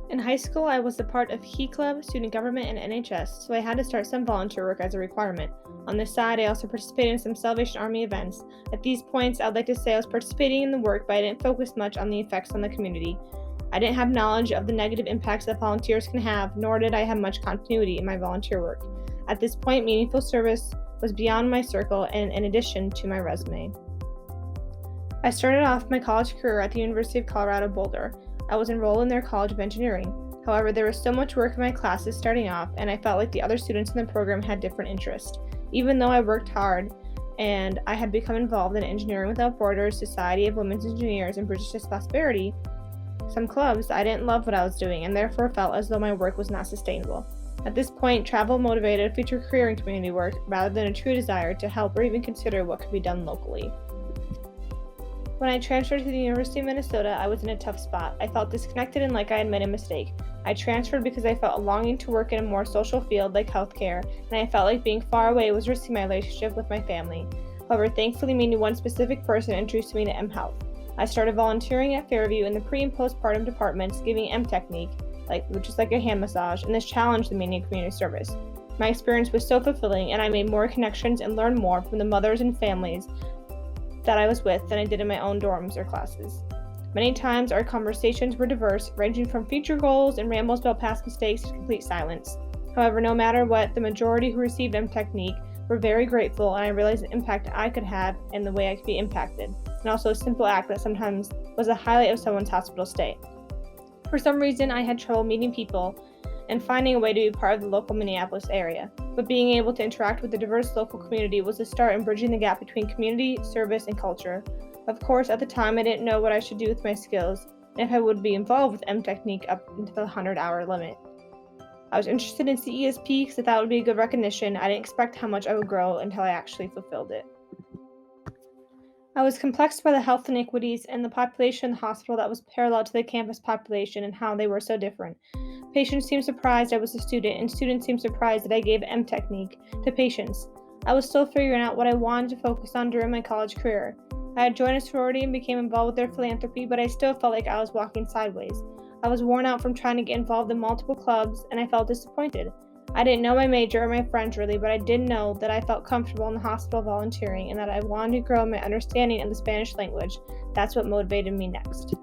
In high school, I was a part of HE Club, student government, and NHS, so I had to start some volunteer work as a requirement. On the side, I also participated in some Salvation Army events. At these points, I'd like to say I was participating in the work, but I didn't focus much on the effects on the community. I didn't have knowledge of the negative impacts that volunteers can have, nor did I have much continuity in my volunteer work. At this point, meaningful service was beyond my circle and in addition to my resume. I started off my college career at the University of Colorado Boulder. I was enrolled in their College of Engineering. However, there was so much work in my classes starting off, and I felt like the other students in the program had different interests. Even though I worked hard and I had become involved in Engineering Without Borders, Society of Women's Engineers, and British Prosperity, some clubs, I didn't love what I was doing and therefore felt as though my work was not sustainable. At this point, travel motivated a future career in community work rather than a true desire to help or even consider what could be done locally. When I transferred to the University of Minnesota, I was in a tough spot. I felt disconnected and like I had made a mistake. I transferred because I felt a longing to work in a more social field like healthcare, and I felt like being far away was risking my relationship with my family. However, thankfully, meeting one specific person introduced me to mHealth. I started volunteering at Fairview in the pre- and postpartum departments, giving M Technique, which is like a hand massage, and this challenged the meaning of community service. My experience was so fulfilling, and I made more connections and learned more from the mothers and families that I was with than I did in my own dorms or classes. Many times our conversations were diverse, ranging from future goals and rambles about past mistakes to complete silence. However, no matter what, the majority who received M Technique were very grateful, and I realized the impact I could have and the way I could be impacted, and also a simple act that sometimes was a highlight of someone's hospital stay. For some reason, I had trouble meeting people and finding a way to be part of the local Minneapolis area, but being able to interact with the diverse local community was a start in bridging the gap between community, service, and culture. Of course, at the time, I didn't know what I should do with my skills, and if I would be involved with M Technique up into the 100-hour limit. I was interested in CESP because I thought it would be a good recognition. I didn't expect how much I would grow until I actually fulfilled it. I was complexed by the health inequities and the population in the hospital that was parallel to the campus population and how they were so different. Patients seemed surprised I was a student, and students seemed surprised that I gave M Technique to patients. I was still figuring out what I wanted to focus on during my college career. I had joined a sorority and became involved with their philanthropy, but I still felt like I was walking sideways. I was worn out from trying to get involved in multiple clubs, and I felt disappointed. I didn't know my major or my friends really, but I did know that I felt comfortable in the hospital volunteering and that I wanted to grow my understanding of the Spanish language. That's what motivated me next.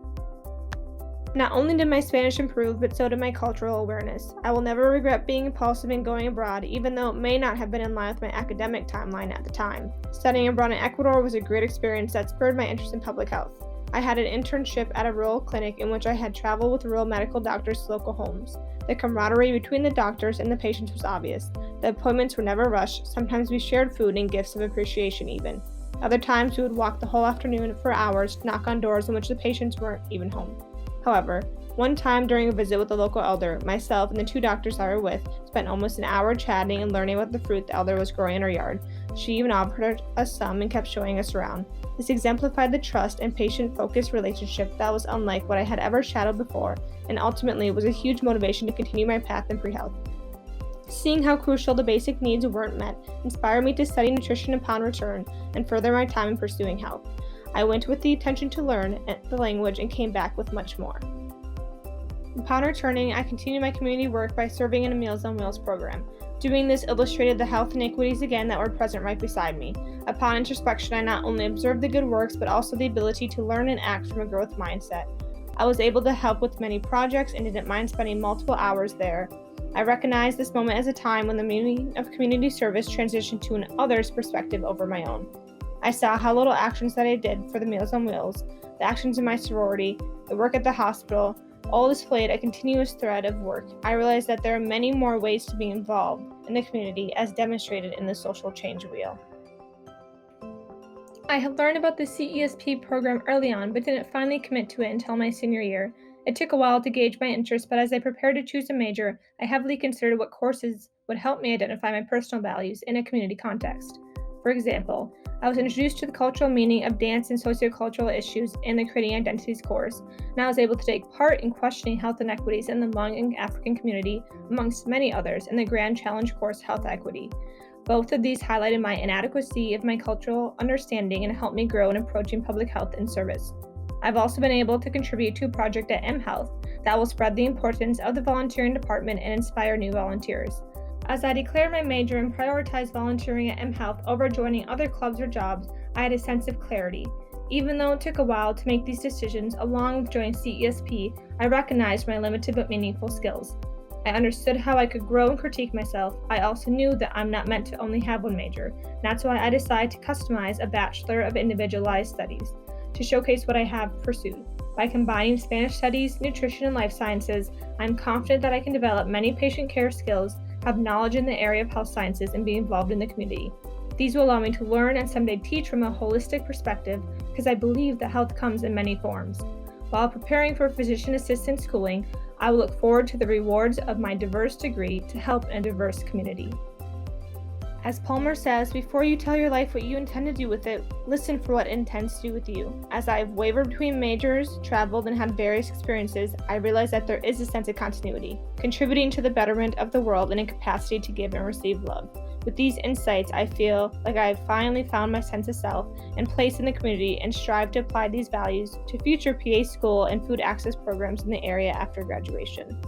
Not only did my Spanish improve, but so did my cultural awareness. I will never regret being impulsive and going abroad, even though it may not have been in line with my academic timeline at the time. Studying abroad in Ecuador was a great experience that spurred my interest in public health. I had an internship at a rural clinic in which I had traveled with rural medical doctors to local homes. The camaraderie between the doctors and the patients was obvious. The appointments were never rushed. Sometimes we shared food and gifts of appreciation even. Other times we would walk the whole afternoon for hours to knock on doors in which the patients weren't even home. However, one time during a visit with a local elder, myself and the two doctors I were with spent almost an hour chatting and learning about the fruit the elder was growing in her yard. She even offered us some and kept showing us around. This exemplified the trust and patient-focused relationship that was unlike what I had ever shadowed before, and ultimately was a huge motivation to continue my path in pre-health. Seeing how crucial the basic needs weren't met inspired me to study nutrition upon return and further my time in pursuing health. I went with the intention to learn the language and came back with much more. Upon returning, I continued my community work by serving in a Meals on Wheels program. Doing this illustrated the health inequities again that were present right beside me. Upon introspection, I not only observed the good works, but also the ability to learn and act from a growth mindset. I was able to help with many projects and didn't mind spending multiple hours there. I recognized this moment as a time when the meaning of community service transitioned to an other's perspective over my own. I saw how little actions that I did for the Meals on Wheels, the actions in my sorority, the work at the hospital, all displayed a continuous thread of work. I realized that there are many more ways to be involved in the community as demonstrated in the social change wheel. I had learned about the CESP program early on, but didn't finally commit to it until my senior year. It took a while to gauge my interest, but as I prepared to choose a major, I heavily considered what courses would help me identify my personal values in a community context. For example, I was introduced to the cultural meaning of dance and sociocultural issues in the Creating Identities course, and I was able to take part in questioning health inequities in the Hmong African community, amongst many others, in the Grand Challenge course Health Equity. Both of these highlighted my inadequacy of my cultural understanding and helped me grow in approaching public health and service. I've also been able to contribute to a project at mHealth that will spread the importance of the volunteering department and inspire new volunteers. As I declared my major and prioritized volunteering at mHealth over joining other clubs or jobs, I had a sense of clarity. Even though it took a while to make these decisions, along with joining CESP, I recognized my limited but meaningful skills. I understood how I could grow and critique myself. I also knew that I'm not meant to only have one major, and that's why I decided to customize a Bachelor of Individualized Studies to showcase what I have pursued. By combining Spanish Studies, Nutrition, and Life Sciences, I'm confident that I can develop many patient care skills, have knowledge in the area of health sciences, and be involved in the community. These will allow me to learn and someday teach from a holistic perspective because I believe that health comes in many forms. While preparing for physician assistant schooling, I will look forward to the rewards of my diverse degree to help in a diverse community. As Palmer says, before you tell your life what you intend to do with it, listen for what it intends to do with you. As I've wavered between majors, traveled, and had various experiences, I realize that there is a sense of continuity, contributing to the betterment of the world and a capacity to give and receive love. With these insights, I feel like I have finally found my sense of self and place in the community and strive to apply these values to future PA school and food access programs in the area after graduation.